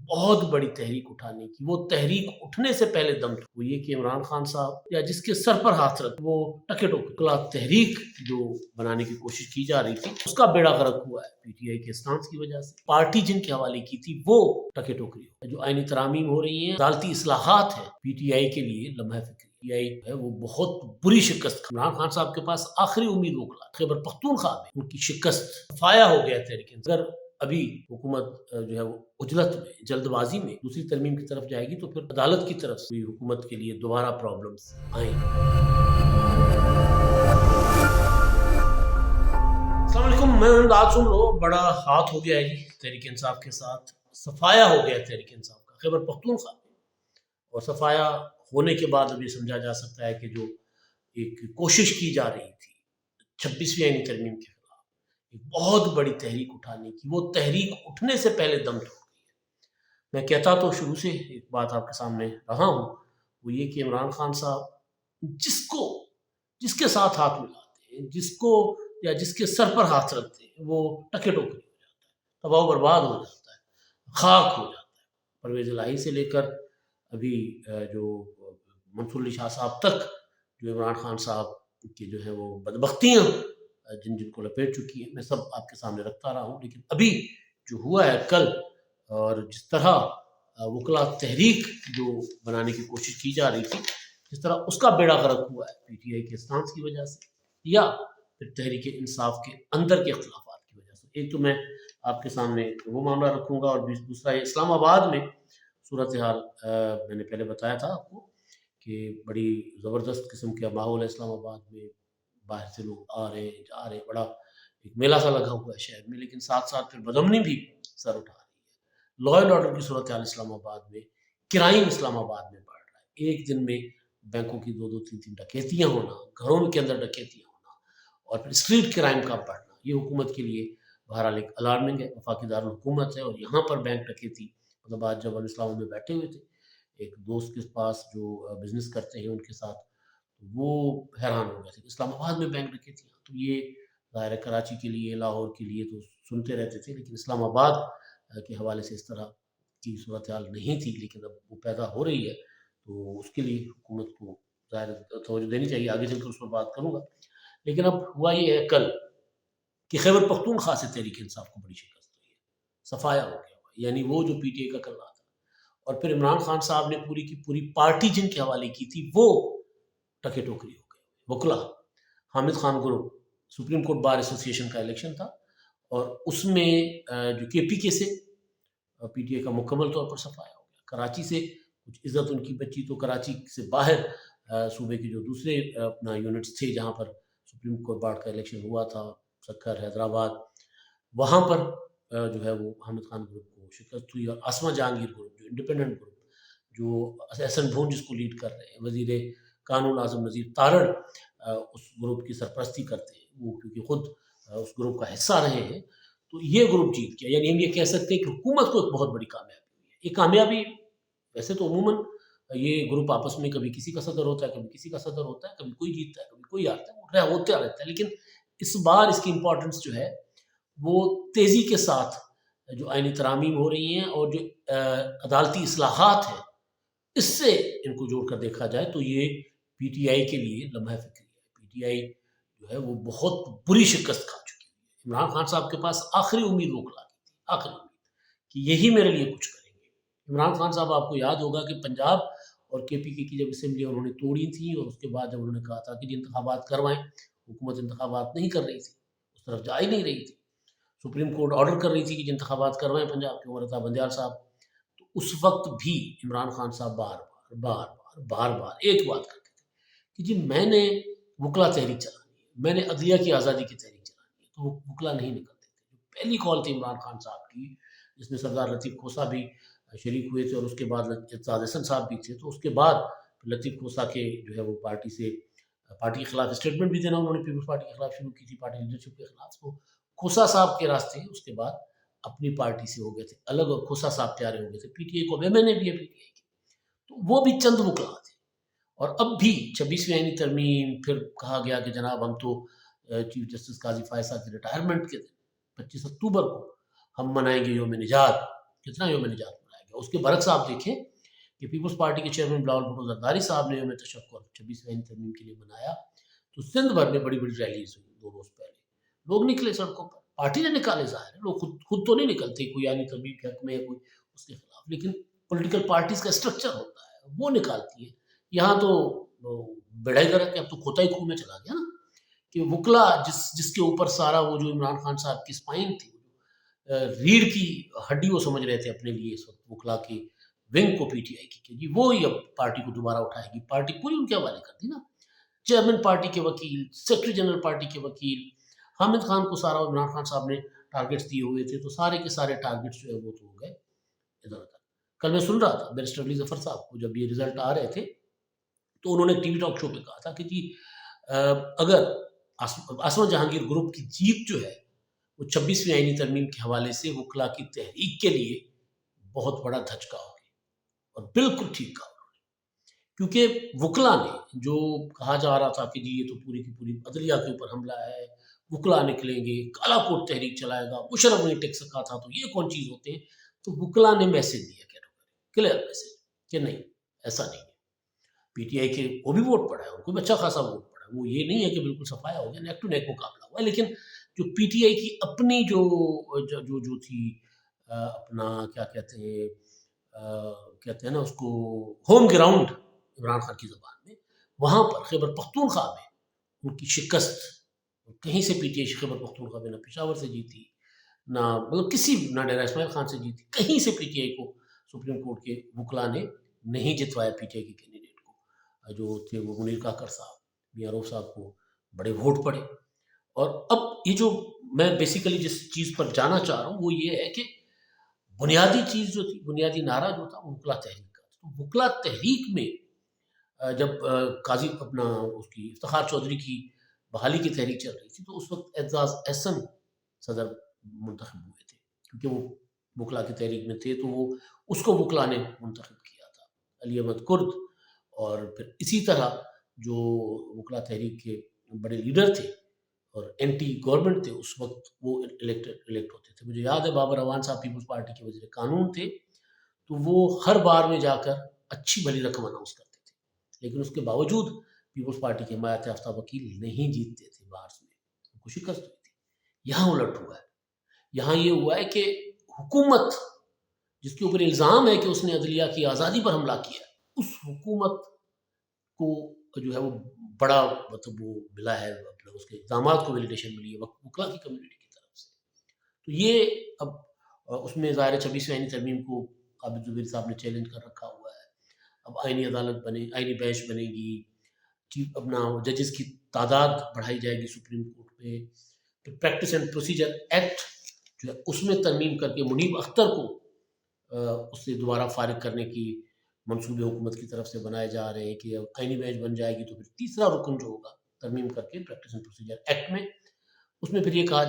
بہت بڑی تحریک اٹھانے کی، وہ تحریک اٹھنے سے پہلے دم تھا وہ یہ کہ عمران خان صاحب یا جس کے سر پر ہاتھ رکھ وہ ٹکے ٹوکلا تحریک جو بنانے کی کوشش کی جا رہی تھی اس کا بیڑا غرق ہوا ہے پی ٹی آئی کے اسٹانس کی وجہ سے۔ پارٹی جن کے حوالے کی تھی وہ ٹکے ٹوکری ہو، جو آئینی ترامیم ہو رہی ہیں، عدالتی اصلاحات ہیں، پی ٹی آئی کے لیے لمحہ فکری۔ پی ٹی آئی ہے وہ بہت بری شکست کھا۔ عمران خان صاحب کے پاس آخری امید وکلا خیبر پختونخوا میں ان کی شکست فایا ہو گیا تحریک انصاف۔ اگر ابھی حکومت جو ہے وہ عجلت میں، جلد بازی میں دوسری ترمیم کی طرف جائے گی تو پھر عدالت کی طرف سے حکومت کے لیے دوبارہ پرابلمز آئیں۔ السلام علیکم، میں بات سن لو، بڑا ہاتھ ہو گیا ہے جی تحریک انصاف کے ساتھ، صفایا ہو گیا تحریک انصاف کا خیبر پختونخوا میں، اور صفایا ہونے کے بعد اب یہ سمجھا جا سکتا ہے کہ جو ایک کوشش کی جا رہی تھی 26ویں آئینی ترمیم کے خلاف ایک بہت بڑی تحریک اٹھانے کی، وہ تحریک اٹھنے سے پہلے دم توڑ گئی ہے۔ میں کہتا تو شروع سے ایک بات آپ کے سامنے رہا ہوں، وہ یہ کہ عمران خان صاحب جس کے ساتھ ہاتھ ملاتے ہیں، جس کو یا جس کے سر پر ہاتھ رکھتے ہیں، وہ ٹکے ٹوکری ہو جاتا ہے، تباہ و برباد ہو جاتا ہے، خاک ہو جاتا ہے۔ پرویز الہی سے لے کر ابھی جو منصور علی شاہ صاحب تک جو عمران خان صاحب کی جو ہے وہ بدبختیاں جن کو لپیٹ چکی ہیں، میں سب آپ کے سامنے رکھتا رہا ہوں۔ لیکن ابھی جو ہوا ہے کل، اور جس طرح وکلا تحریک جو بنانے کی کوشش کی جا رہی تھی، جس طرح اس کا بیڑا غرق ہوا ہے پی ٹی آئی کے اسٹانس کی وجہ سے یا پھر تحریک انصاف کے اندر کے اختلافات کی وجہ سے۔ ایک تو میں آپ کے سامنے وہ معاملہ رکھوں گا، اور دوسرا یہ اسلام آباد میں صورتحال میں نے پہلے بتایا تھا آپ کو کہ بڑی زبردست قسم کا ماحول ہے اسلام آباد میں، باہر سے لوگ آ رہے ہیں جا رہے ہیں، بڑا ایک میلہ سا لگا ہوا ہے شہر میں، لیکن ساتھ ساتھ پھر بدامنی بھی سر اٹھا رہی ہے۔ لا اینڈ آرڈر کی صورتحال اسلام آباد میں، کرائم اسلام آباد میں بڑھ رہا ہے، ایک دن میں بینکوں کی 2 3 ڈکیتیاں ہونا، گھروں کے اندر ڈکیتیاں ہونا، اور پھر اسٹریٹ کرائم کا بڑھنا، یہ حکومت کے لیے بہرحال ایک الارمنگ ہے۔ وفاقی دارالحکومت ہے، اور یہاں پر بینک ڈکیتی، مطلب آج جب ہم اسلام میں بیٹھے ہوئے تھے ایک دوست کے پاس جو بزنس کرتے ہیں ان کے ساتھ، وہ حیران ہو گئے تھے کہ اسلام آباد میں بینک ڈکیتیاں، تو یہ ظاہر ہے کراچی کے لیے، لاہور کے لیے تو سنتے رہتے تھے، لیکن اسلام آباد کے حوالے سے اس طرح کی صورتحال نہیں تھی، لیکن اب وہ پیدا ہو رہی ہے، تو اس کے لیے حکومت کو ظاہر توجہ دینی چاہیے۔ آگے چل کر اس پر بات کروں گا، لیکن اب ہوا یہ ہے کل کہ خیبر پختونخوا سے تحریک انصاف کو بڑی شکست ہوئی ہے، صفایا ہو گیا، یعنی وہ جو پی ٹی آئی کا کر رہا تھا، اور پھر عمران خان صاحب نے پوری کی پوری پارٹی جن کے حوالے کی تھی وہ ٹکے ٹوکری ہو گئے۔ وکلا Hamid Khan group, supreme court bar ایسوسی ایشن کا الیکشن تھا، اور اس میں جو کے پی کے سے پی ٹی آئی کا مکمل طور پر صفایا ہو گیا۔ کراچی سے کچھ عزت ان کی بچی، تو کراچی سے باہر صوبے کے جو دوسرے اپنا یونٹس تھے جہاں پر سپریم کورٹ بار کا الیکشن ہوا تھا، سکھر، حیدرآباد، وہاں پر جو ہے وہ حامد خان گروپ کو شکست ہوئی، اور آسما جہانگیر گروپ جو انڈیپینڈنٹ گروپ، جو احسن بھون جس کو لیڈ کر رہے ہیں، وزیر قانون اعظم نذیر تارڑ اس گروپ کی سرپرستی کرتے ہیں، وہ کیونکہ خود اس گروپ کا حصہ رہے ہیں، تو یہ گروپ جیت گیا۔ یعنی ہم یہ کہہ سکتے ہیں کہ حکومت کو ایک بہت بڑی کامیابی ہوئی ہے۔ یہ کامیابی ویسے تو عموماً یہ گروپ آپس میں کبھی کسی کا صدر ہوتا ہے، کبھی کسی کا صدر ہوتا ہے، کبھی کوئی جیتتا ہے، کبھی کوئی ہارتا ہے، وہ ہوتا رہتا ہے، لیکن اس بار اس کی امپورٹنس جو ہے وہ تیزی کے ساتھ جو آئینی ترامیم ہو رہی ہیں اور جو عدالتی اصلاحات ہیں، اس سے ان کو جوڑ کر دیکھا جائے تو یہ پی ٹی آئی کے لیے لمحہ فکری ہے۔ پی ٹی آئی جو ہے وہ بہت بری شکست کھا چکی ہے۔ عمران خان صاحب کے پاس آخری امید وکلا کی تھی، آخری امید کہ یہی میرے لیے کچھ کریں گے۔ عمران خان صاحب آپ کو یاد ہوگا کہ پنجاب اور کے پی کے کی جب اسمبلی انہوں نے توڑی تھی، اور اس کے بعد جب انہوں نے کہا تھا کہ انتخابات کروائیں، حکومت انتخابات نہیں کر رہی تھی، اس طرف جا ہی نہیں رہی تھی، سپریم کورٹ آرڈر کر رہی تھی کہ انتخابات کروائیں پنجاب کے، عمر عطا بندیال صاحب، تو اس وقت بھی عمران خان صاحب بار بار ایک بات کرتے تھے کہ جی میں نے وکلا تحریک چلانی ہے، میں نے عدلیہ کی آزادی کی تحریک چلانی ہے، تو وہ وکلا نہیں نکلتے تھے۔ پہلی کال تھی عمران خان صاحب کی، جس میں سردار لطیف کھوسہ بھی شریک ہوئے تھے، اور اس کے بعد اعتزاز احسن صاحب بھی تھے، تو اس کے بعد لطیف کھوسہ کے جو ہے وہ پارٹی کے خلاف اسٹیٹمنٹ بھی دینا انہوں نے پیپلز پارٹی کے خلاف شروع کی تھی، پارٹی لیڈرشپ کے خلاف، تو کھوسہ صاحب کے راستے اس کے بعد اپنی پارٹی سے ہو گئے تھے الگ، اور کھوسہ صاحب پیارے ہو گئے تھے پی ٹی آئی کو، میں نے بھی ہے پی ٹی آئی کی، تو وہ بھی چند وکلا تھے۔ اور اب بھی 26ویں آئینی ترمیم، پھر کہا گیا کہ جناب ہم تو چیف جسٹس قاضی فائز صاحب کی ریٹائرمنٹ کے دن 25 اکتوبر کو ہم منائیں گے یوم نجات۔ کتنا یوم نجات منائیں گے؟ اس کے برعکس آپ دیکھیں کہ پیپلز پارٹی کے چیئرمین بلاول بھٹو زرداری صاحب نے یوم تشکر 26ویں آئینی ترمیم کے لیے منایا تو سندھ بھر میں بڑی بڑی ریلیز ہوئی 2 روز پہلے. لوگ نکلے سڑکوں پر, پارٹی نے نکالے, ظاہر ہے لوگ خود تو نہیں نکلتے کوئی آئینی ترمیم کے حق میں یا کوئی اس کے خلاف, لیکن پولیٹیکل پارٹیز کا اسٹرکچر ہوتا ہے وہ نکالتی ہے. یہاں تو بڑھائی کر کے اب تو کھوتا ہی کنویں میں چلا گیا نا کہ وکلا جس کے اوپر سارا وہ جو عمران خان صاحب کی اسپائن تھی, ریڑھ کی ہڈی وہ سمجھ رہے تھے اپنے لیے اس وقت وکلا کی ونگ کو پی ٹی آئی کی, کہ وہ ہی اب پارٹی کو دوبارہ اٹھائے گی. پارٹی پوری ان کے حوالے کر دی نا. چیئرمین پارٹی کے وکیل, سیکرٹری جنرل پارٹی کے وکیل, حامد خان کو سارا عمران خان صاحب نے ٹارگیٹس دیے ہوئے تھے, تو سارے کے سارے ٹارگیٹس جو ہے وہ تو ہو گئے ادھر ادھر. کل میں سن رہا تھا بیرسٹر علی ظفر صاحب کو, جب یہ رزلٹ آ رہے تھے تو انہوں نے ٹی وی ٹاک شو پہ کہا تھا کہ جی اگر عاصمہ جہانگیر گروپ کی جیت جو ہے وہ 26ویں آئینی ترمیم کے حوالے سے وکلا کی تحریک کے لیے بہت بڑا دھچکا ہوگی, اور بالکل ٹھیک کہا انہوں نے, کیونکہ وکلا نے جو کہا جا رہا تھا کہ جی یہ تو پوری کی پوری عدلیہ کے اوپر حملہ ہے, وکلا نکلیں گے, کالا کوٹ تحریک چلائے گا, مشرف نہیں ٹک سکا تھا, تو یہ کون چیز ہوتے ہیں. تو وکلا نے میسج دیا کلیئر میسج کہ نہیں ایسا نہیں ہے. پی ٹی آئی کے وہ بھی ووٹ پڑا ہے, ان کو بھی اچھا خاصا ووٹ پڑا ہے, وہ یہ نہیں ہے کہ بالکل صفایا ہو گیا, نیک ٹو نیک مقابلہ ہوا ہے. لیکن جو پی ٹی آئی کی اپنی جو تھی اپنا کیا کہتے ہیں نا اس کو, ہوم گراؤنڈ عمران خان کی زبان میں, وہاں پر خیبر پختونخوا میں ان کی شکست, کہیں سے P T I Khyber Pakhtunkhwa میں نہ پشاور سے جیتی, نہ مطلب نہ ڈیرہ اسماعیل خان سے جیتی, کہیں سے پی ٹی آئی کو سپریم کورٹ کے وکلا نے نہیں جتوایا. پی ٹی آئی کے کینڈیڈیٹ کو جو تھے وہ منیر کاکڑ صاحب, میاں روف صاحب کو بڑے ووٹ پڑے. اور اب یہ جو میں بیسیکلی جس چیز پر جانا چاہ رہا ہوں وہ یہ ہے کہ بنیادی چیز جو تھی, بنیادی نعرہ جو تھا وہ وکلا تحریک کا تھا. تو وکلا تحریک میں جب قاضی اپنا اس کی افتخار چودھری کی بحالی کی تحریک چل رہی تھی تو اس وقت اعزاز احسن صدر منتخب ہوئے تھے, کیونکہ وہ وکلا کی تحریک میں تھے, تو وہ اس کو وکلا نے منتخب کیا تھا. علی احمد کرد اور پھر اسی طرح جو وکلا تحریک کے بڑے لیڈر تھے اور اینٹی گورنمنٹ تھے اس وقت, وہ الیکٹ ہوتے تھے. مجھے یاد ہے بابر اعوان صاحب پیپلز پارٹی کے وزیر قانون تھے, تو وہ ہر بار میں جا کر اچھی بھلی رقم اناؤنس کرتے تھے, لیکن اس کے باوجود پیپلز پارٹی کے حمایت یافتہ وکیل نہیں جیتتے تھے, باہر میں ان کو شکست ہوئی تھی. یہاں الٹ ہوا ہے. یہاں یہ ہوا ہے کہ حکومت جس کے اوپر الزام ہے کہ اس نے عدلیہ کی آزادی پر حملہ کیا, اس حکومت کو جو ہے وہ بڑا مطلب وہ ملا ہے, اس کے اقدامات کو ویلیڈیشن ملی ہے وکلا کی کمیونٹی کی طرف سے. تو یہ اب اس میں ظاہر 26ویں آئینی ترمیم کو عابد زبیر صاحب نے چیلنج کر رکھا ہوا ہے. اب آئینی عدالت آئینی بینچ بنے گی, اپنا ججز کی تعداد بڑھائی جائے گی سپریم کورٹ پہ, پھر پریکٹس اینڈ پروسیجر ایکٹ جو ہے اس میں ترمیم کر کے منیب اختر کو اس سے دوبارہ فارغ کرنے کی منصوبے حکومت کی طرف سے بنائے جا رہے ہیں کہ آئینی بینچ بن جائے گی تو پھر تیسرا رکن جو ہوگا ترمیم کر کے پریکٹس اینڈ پروسیجر ایکٹ میں, اس میں پھر یہ کیا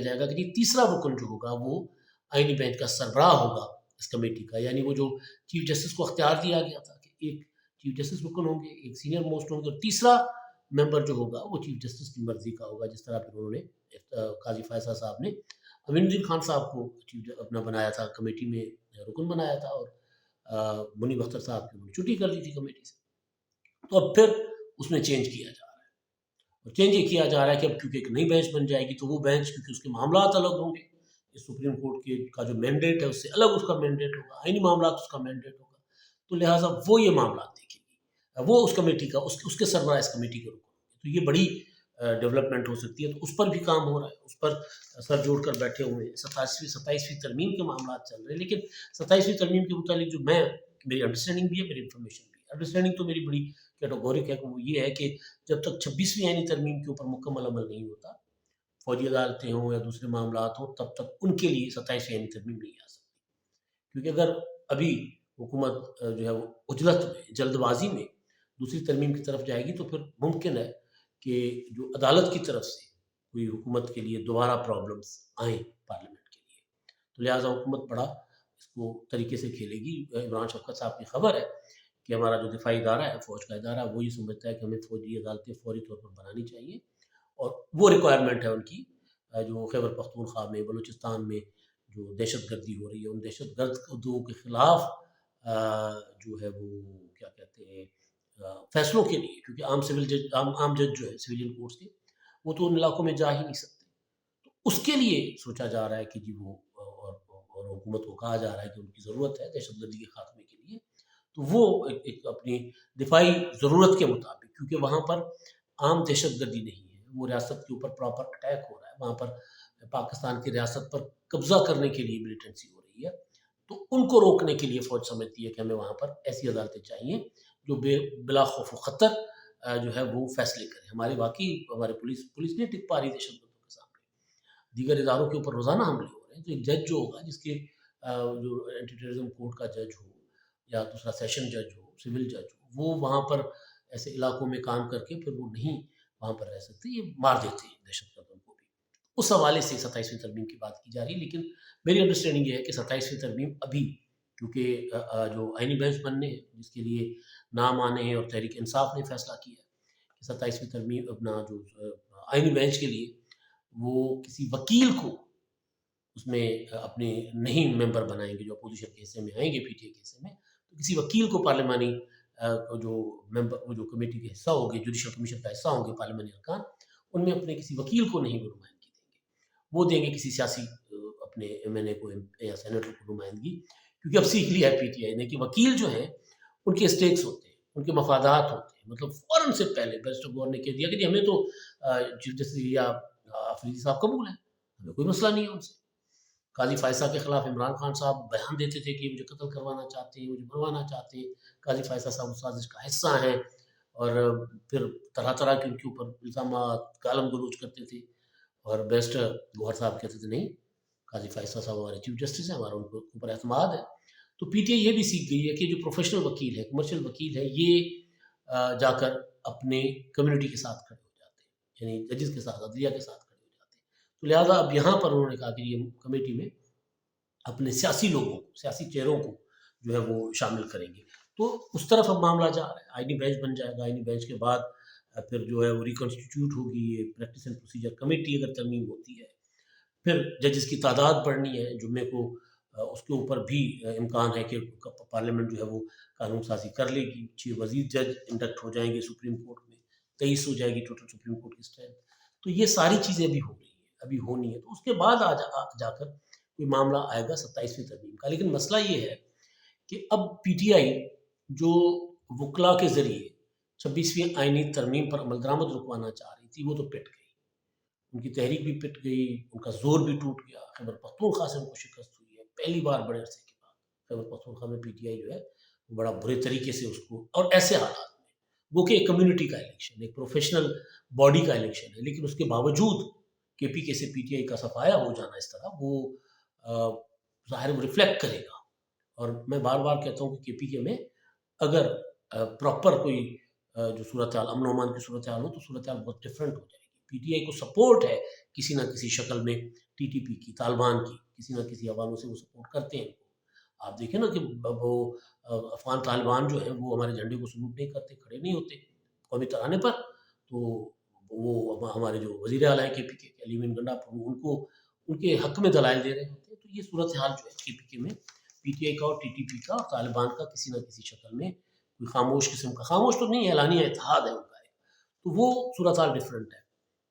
جائے گا کہ تیسرا رکن جو ہوگا وہ آئینی بینچ کا سربراہ ہوگا اس کمیٹی کا. یعنی وہ جو چیف جسٹس کو اختیار دیا گیا تھا کہ ایک چیف جسٹس رکن ہوں گے, ایک سینئر موسٹ ہوں گے, اور تیسرا ممبر جو ہوگا وہ چیف جسٹس کی مرضی کا ہوگا. جس طرح پھر انہوں نے قاضی فیصل صاحب نے امین الدین خان صاحب کو اپنا بنایا تھا, کمیٹی میں رکن بنایا تھا, اور منیب اختر صاحب کی چھٹی کر دی تھی کمیٹی سے. تو اب پھر اس میں چینج کیا جا رہا ہے, اور چینج یہ کیا جا رہا ہے کہ اب کیونکہ ایک نئی بینچ بن جائے گی تو وہ بینچ کیونکہ اس کے معاملات الگ ہوں گے, اس سپریم کورٹ کا جو مینڈیٹ ہے اس سے الگ اس کا مینڈیٹ ہوگا, آئینی معاملات اس کا مینڈیٹ ہوگا, تو لہٰذا وہ یہ معاملات دیکھیں گی, وہ اس کمیٹی کا اس کے سربراہ اس کمیٹی کے رکن. تو یہ بڑی ڈیولپمنٹ ہو سکتی ہے, تو اس پر بھی کام ہو رہا ہے, اس پر سر جوڑ کر بیٹھے ہوئے ہیں. 27ویں ترمیم کے معاملات چل رہے ہیں, لیکن 27ویں ترمیم کے متعلق جو میری انڈرسٹینڈنگ بھی ہے, میری انفارمیشن بھی ہے. انڈرسٹینڈنگ تو میری بڑی کیٹیگورک ہے, کہ وہ یہ ہے کہ جب تک 26ویں آئینی ترمیم کے اوپر مکمل عمل نہیں ہوتا, فوجی عدالتیں ہوں یا دوسرے معاملات ہوں, تب تک ان کے لیے 27ویں آئینی ترمیم نہیں آ سکتی. کیونکہ اگر ابھی حکومت جو ہے وہ عجلت میں, جلد بازی میں دوسری ترمیم کی طرف جائے گی, تو پھر ممکن ہے کہ جو عدالت کی طرف سے کوئی حکومت کے لیے دوبارہ پرابلمس آئیں پارلیمنٹ کے لیے. تو لہٰذا حکومت بڑا اس کو طریقے سے کھیلے گی. عمران شفقت صاحب کی خبر ہے کہ ہمارا جو دفاعی ادارہ ہے, فوج کا ادارہ, وہ یہ سمجھتا ہے کہ ہمیں فوجی عدالتیں فوری طور پر بنانی چاہیے, اور وہ ریکوائرمنٹ ہے ان کی جو خیبر پختونخوا میں, بلوچستان میں جو دہشت گردی ہو رہی ہے ان دہشت گردوں کے خلاف جو ہے وہ کیا کہتے ہیں فیصلوں کے لیے، کیونکہ عام جج جو ہے سویلین کورٹس کے، وہ تو ان علاقوں میں جا ہی نہیں سکتے، تو اس کے لیے سوچا جا رہا ہے کہ جی وہ اور حکومت کو کہا جا رہا ہے کہ ان کی ضرورت ہے دہشت گردی کے خاتمے کے لیے، تو وہ ایک اپنی دفاعی ضرورت کے مطابق، کیونکہ وہاں پر عام دہشت گردی نہیں ہے، وہ ریاست کے اوپر پراپر اٹیک ہو رہا ہے، وہاں پر پاکستان کی ریاست پر قبضہ کرنے کے لیے ملیٹنسی ہو رہی ہے، تو ان کو روکنے کے لیے فوج سمجھتی ہے کہ ہمیں وہاں پر ایسی عدالتیں چاہیے جو بلا خوف و خطر جو ہے وہ فیصلے کریں. ہمارے پولیس نہیں ٹک پا رہی دہشت گردوں کے سامنے، دیگر اداروں کے اوپر روزانہ حملے ہو رہے ہیں، تو ایک جج جو ہوگا جس کے جو اینٹی ٹیررزم کورٹ کا جج ہو یا دوسرا سیشن جج ہو، سول جج ہو، وہ وہاں پر ایسے علاقوں میں کام کر کے پھر وہ نہیں وہاں پر رہ سکتے، یہ مار دیتے ہیں دہشت گردوں کو بھی. اس حوالے سے 27ویں ترمیم کی بات کی جا رہی ہے، لیکن میری انڈرسٹینڈنگ یہ ہے کہ 27ویں ترمیم ابھی، کیونکہ جو آئینی بینچ بننے ہیں جس کے لیے نام آنے ہیں اور تحریک انصاف نے فیصلہ کیا ہے کہ 27ویں ترمیم اپنا جو آئینی بینچ کے لیے وہ کسی وکیل کو اس میں اپنے نہیں ممبر بنائیں گے جو اپوزیشن کے حصے میں آئیں گے، پی ٹی اے کے حصے میں، تو کسی وکیل کو پارلیمانی جو ممبر جو کمیٹی کے حصہ ہوں گے، جوڈیشل کمیشن کا حصہ ہوں گے پارلیمانی ارکان، ان میں اپنے کسی وکیل کو نہیں وہ نمائندگی دیں گے، وہ دیں گے کسی سیاسی اپنے ایم این اے کو یا سینیٹر کو نمائندگی، کیونکہ اب سیکھ لیا ہے پی ٹی آئی نے کہ وکیل جو ہیں ان کے اسٹیکس ہوتے ہیں، ان کے مفادات ہوتے ہیں، مطلب فوراً سے پہلے بیرسٹر گور نے کہہ دیا کہ جی ہمیں تو چیف جسٹس یا آفریدی صاحب قبول ہیں، ہمیں کوئی مسئلہ نہیں ہے ان سے. قاضی فائصہ کے خلاف عمران خان صاحب بیان دیتے تھے کہ مجھے قتل کروانا چاہتے ہیں، مجھے مروانا چاہتے ہیں، قاضی فائصہ صاحب اس سازش کا حصہ ہیں، اور پھر طرح طرح کے ان کے اوپر الزامات گالم گلوچ کرتے تھے، اور بیرسٹر گوہر صاحب کہتے تھے نہیں، قاضی فائصہ صاحب ہمارے چیف جسٹس ہیں، ہمارا ان کے اوپر اعتماد ہے. تو پی ٹی آئی یہ بھی سیکھ گئی ہے کہ جو پروفیشنل وکیل ہے، کمرشل وکیل ہے، یہ جا کر اپنے کمیونٹی کے ساتھ کھڑے ہو جاتے ہیں، یعنی ججز کے ساتھ، عدلیہ کے ساتھ کھڑے ہو جاتے ہیں. تو لہٰذا اب یہاں پر انہوں نے کہا کہ یہ کمیٹی میں اپنے سیاسی لوگوں کو، سیاسی چہروں کو جو ہے وہ شامل کریں گے. تو اس طرف اب معاملہ جا رہا ہے، آئینی بینچ بن جائے گا، آئینی بینچ کے بعد پھر جو ہے وہ ریکنسٹیٹیوٹ ہوگی یہ پریکٹس اینڈ پروسیجر کمیٹی اگر ترمیم ہوتی ہے، پھر ججز کی تعداد بڑھنی ہے، جمعے کو اس کے اوپر بھی امکان ہے کہ پارلیمنٹ جو ہے وہ قانون سازی کر لے گی، 6 مزید جج انڈکٹ ہو جائیں گے سپریم کورٹ میں، 23 ہو جائے گی ٹوٹل سپریم کورٹ کی اسٹرینتھ. تو یہ ساری چیزیں ابھی ہو رہی ہیں، ابھی ہونی ہے، تو اس کے بعد جا کر کوئی معاملہ آئے گا 27ویں ترمیم کا. لیکن مسئلہ یہ ہے کہ اب پی ٹی آئی جو وکلا کے ذریعے 26ویں آئینی ترمیم پر عمل درآمد رکوانا چاہ رہی تھی، وہ تو پٹ گئی، ان کی تحریک بھی پٹ گئی، ان کا زور بھی ٹوٹ گیا. خیبر پختونخوا سے ان کو شکست ہوئی ہے پہلی بار بڑے عرصے کے بعد. خیبر پختونخوا میں پی ٹی آئی جو ہے وہ بڑا برے طریقے سے اس کو، اور ایسے حالات میں وہ کہ ایک کمیونٹی کا الیکشن، ایک پروفیشنل باڈی کا الیکشن ہے، لیکن اس کے باوجود کے پی کے سے پی ٹی آئی کا صفایا ہو جانا اس طرح وہ ظاہر ریفلیکٹ کرے گا. اور میں بار بار کہتا ہوں کہ کے پی کے میں اگر پراپر کوئی جو صورتحال امن و امان کی صورتحال ہو تو صورتحال بہت ڈفرینٹ ہو جائے گی. پی ٹی آئی کو سپورٹ ہے کسی نہ کسی شکل میں ٹی ٹی پی کی، طالبان کی، کسی نہ کسی حوالوں سے وہ سپورٹ کرتے ہیں. آپ دیکھیں نا کہ وہ افغان طالبان جو ہیں وہ ہمارے جھنڈے کو سلوٹ نہیں کرتے، کھڑے نہیں ہوتے قومی ترانے پر. تو وہ ہمارے جو وزیر اعلیٰ ہیں کے پی کے علیمین گنڈا ان کو ان کے حق میں دلائل دے رہے ہوتے ہیں. تو یہ صورتحال جو ہے کے پی کے میں پی ٹی آئی کا اور ٹی ٹی پی کا اور طالبان کا کسی نہ کسی شکل میں کوئی خاموش قسم کا، خاموش تو نہیں، اعلانیہ اتحاد ہے ان کا، تو وہ صورتحال ڈفرینٹ ہے.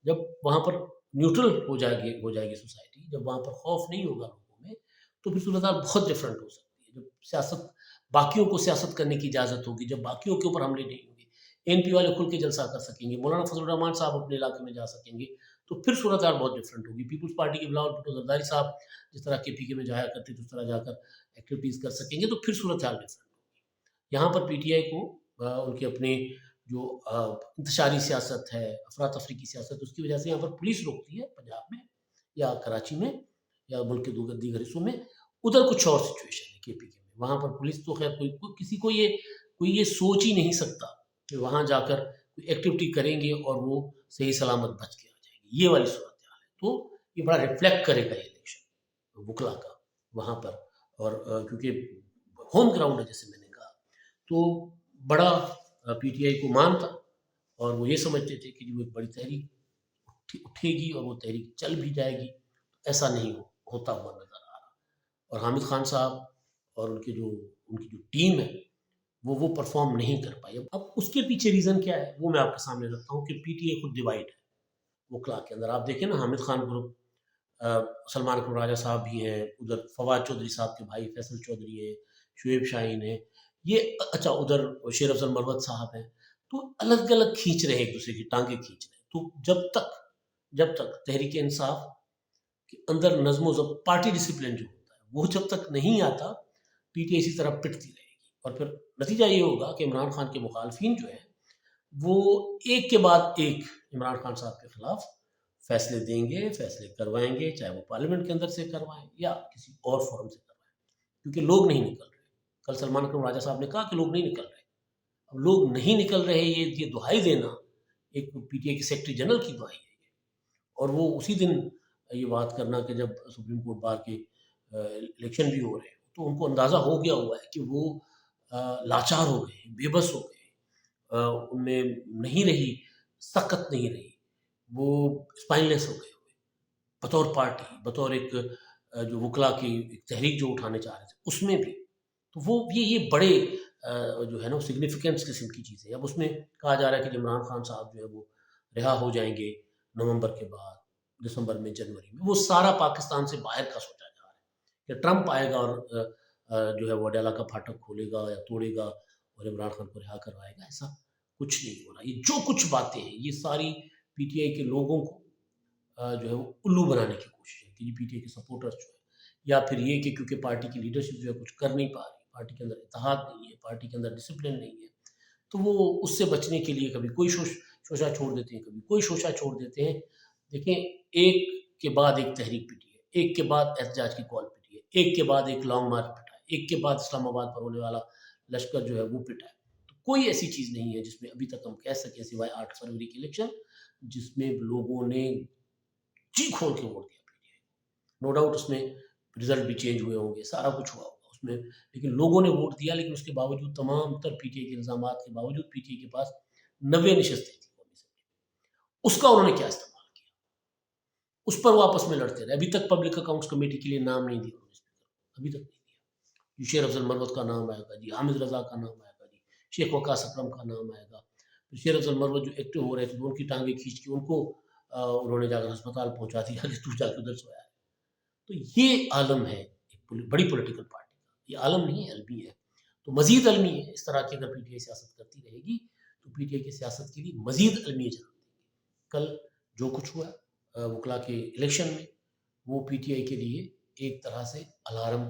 جب وہاں پر نیوٹرل ہو جائے گی سوسائٹی، جب وہاں پر خوف نہیں ہوگا لوگوں میں، تو پھر صورتحال بہت ڈفرینٹ ہو سکتی ہے. جب سیاست، باقیوں کو سیاست کرنے کی اجازت ہوگی، جب باقیوں کے اوپر حملے نہیں ہوں گے، این پی والے کھل کے جلسہ کر سکیں گے، مولانا فضل الرحمان صاحب اپنے علاقے میں جا سکیں گے، تو پھر صورتحال بہت ڈفرینٹ ہوگی. پیپلز پارٹی کے بلاول بھٹو زرداری صاحب جس طرح کے پی کے میں جایا کرتے تھے اس طرح جا کر ایکٹیویٹیز کر سکیں گے، تو پھر صورتحال ڈفرینٹ ہوگی. یہاں پر پی ٹی آئی کو ان کے اپنے جو انتشاری سیاست ہے، افراتفری کی سیاست، اس کی وجہ سے یہاں پر پولیس روکتی ہے پنجاب میں یا کراچی میں یا ملک کے دیگر حصوں میں. ادھر کچھ اور سچویشن ہے کے پی کے میں، وہاں پر پولیس تو خیر کسی کو یہ سوچ ہی نہیں سکتا کہ وہاں جا کر کوئی ایکٹیویٹی کریں گے اور وہ صحیح سلامت بچ کے آ جائے گی. یہ والی صورتحال ہے. تو یہ بڑا ریفلیکٹ کرے گا یہ الیکشن وکلا کا وہاں پر. اور کیونکہ ہوم گراؤنڈ ہے جیسے میں نے کہا، تو بڑا پی ٹی آئی کو مان تھا اور وہ یہ سمجھتے تھے کہ وہ ایک بڑی تحریک اٹھے گی اور وہ تحریک چل بھی جائے گی. ایسا نہیں ہوتا ہوا نظر آ رہا. اور حامد خان صاحب اور ان کی جو ٹیم ہے وہ پرفارم نہیں کر پائی. اب اس کے پیچھے ریزن کیا ہے وہ میں آپ کے سامنے رکھتا ہوں کہ پی ٹی اے خود ڈیوائڈ ہے وکلا کے اندر. آپ دیکھیں نا حامد خان گروپ، سلمان اکرم راجہ صاحب بھی ہیں، ادھر فواد چودھری صاحب کے بھائی فیصل چودھری ہیں، شعیب شاہین ہیں، یہ اچھا ادھر شیر افضل مروت صاحب ہیں. تو الگ الگ کھینچ رہے ہیں ایک دوسرے کی ٹانگیں کھینچ رہے ہیں. تو جب تک تحریک انصاف کے اندر نظم و ضبط، پارٹی ڈسپلن جو ہوتا ہے وہ جب تک نہیں آتا، پی ٹی آئی اسی طرح پٹتی رہے گی. اور پھر نتیجہ یہ ہوگا کہ عمران خان کے مخالفین جو ہیں وہ ایک کے بعد ایک عمران خان صاحب کے خلاف فیصلے دیں گے، فیصلے کروائیں گے، چاہے وہ پارلیمنٹ کے اندر سے کروائیں یا کسی اور فورم سے کروائیں، کیونکہ لوگ نہیں نکل رہے. کل سلمان اکرم راجہ صاحب نے کہا کہ لوگ نہیں نکل رہے. اب لوگ نہیں نکل رہے، یہ دہائی دینا ایک پی ٹی آئی کے سیکرٹری جنرل کی دہائی ہے. اور وہ اسی دن یہ بات کرنا کہ جب سپریم کورٹ بار کے الیکشن بھی ہو رہے ہیں تو ان کو اندازہ ہو گیا ہوا ہے کہ وہ لاچار ہو گئے، بے بس ہو گئے، ان میں نہیں رہی سخت، نہیں رہی، وہ اسپائن لیس ہو گئے ہوئے بطور پارٹی، بطور ایک جو وکلا کی ایک تحریک جو اٹھانے چاہ رہے تھے اس میں بھی. تو وہ یہ بڑے جو ہے نا سگنیفیکینس قسم کی چیز ہے. اب اس میں کہا جا رہا ہے کہ عمران خان صاحب جو ہے وہ رہا ہو جائیں گے نومبر کے بعد، دسمبر میں، جنوری میں. وہ سارا پاکستان سے باہر کا سوچا جا رہا ہے کہ ٹرمپ آئے گا اور جو ہے وہ اڈیالہ کا پھاٹک کھولے گا یا توڑے گا اور عمران خان کو رہا کروائے گا. ایسا کچھ نہیں ہو رہا. یہ جو کچھ باتیں ہیں یہ ساری پی ٹی آئی کے لوگوں کو جو ہے وہ الو بنانے کی کوشش ہے کہ یہ پی ٹی آئی کے سپورٹرز جو ہے، یا پھر یہ کہ کیونکہ پارٹی کی لیڈرشپ جو ہے کچھ کر نہیں پا رہی، پارٹی کے اندر اتحاد نہیں ہے، پارٹی کے اندر ڈسپلن نہیں ہے، تو وہ اس سے بچنے کے لیے کبھی کوئی شوشہ چھوڑ دیتے ہیں، کبھی کوئی شوشہ چھوڑ دیتے ہیں. دیکھیں ایک کے بعد ایک تحریک پٹی ہے، ایک کے بعد احتجاج کی کال پٹی ہے، ایک کے بعد ایک لانگ مارچ پٹا ہے، ایک کے بعد اسلام آباد پر ہونے والا لشکر جو ہے وہ پٹا ہے. تو کوئی ایسی چیز نہیں ہے جس میں ابھی تک ہم کہہ سکیں سوائے 8 فروری کی الیکشن جس میں لوگوں نے جی کھول کے ووٹ دیا. نو ڈاؤٹ اس میں رزلٹ بھی چینج ہوئے ہوں گے، سارا کچھ ہوا ہوگا اس میں، لیکن لوگوں نے ووٹ دیا. لیکن اس کے باوجود تمام تر پی ٹی آئی کے الزامات کے باوجود پی ٹی آئی کے پاس 90 نشستیں تھیں. اس کا انہوں نے کیا استعمال کیا؟ اس پر وہ آپس میں لڑتے رہے. ابھی تک پبلک اکاؤنٹس کمیٹی کے لیے نام نہیں دیا انہوں نے، ابھی تک نہیں دیا. شیر افضل مروت کا نام آئے گا جی، حامد رضا کا نام آئے گا جی، شیخ وقاص اکرم کا نام آئے گا. شیر افضل مروت جو ایکٹیو ہو رہے تھے ان کی ٹانگیں کھینچ کے ان کو انہوں نے جا کر ہسپتال پہنچا دیا کہ تو جا کے ادھر سویا ہے. تو یہ عالم ہے ایک بڑی پولیٹیکل پارٹی کا. یہ عالم نہیں ہے، علمی ہے. تو مزید علمی ہے. اس طرح کی اگر پی ٹی آئی سیاست کرتی رہے گی تو پی ٹی آئی کی سیاست کے لیے مزید علمی ضرورت ہے. کل جو کچھ ہوا وکلا کے الیکشن میں وہ پی ٹی آئی کے لیے ایک طرح سے الارم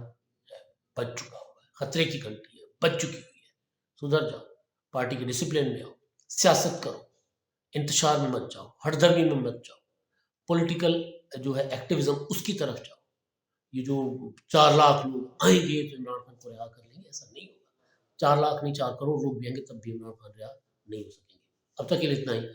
بج چکا ہوا ہے، خطرے کی گھنٹی ہے، بج چکی ہوئی ہے. سدھر جاؤ، پارٹی کے ڈسپلن میں آؤ، سیاست کرو، انتشار میں مت جاؤ، ہٹ دھرمی میں مت جاؤ، پولیٹیکل جو ہے ایکٹیویزم اس کی طرف جاؤ. یہ جو 4 لاکھ لوگ آئیں گے تو عمران خان کو رہا کر لیں گے، ایسا نہیں ہوگا. 4 لاکھ نہیں 4 کروڑ لوگ بھی آئیں گے تب بھی عمران خان رہا نہیں ہو سکیں گے. اب تک کے لیے اتنا ہی.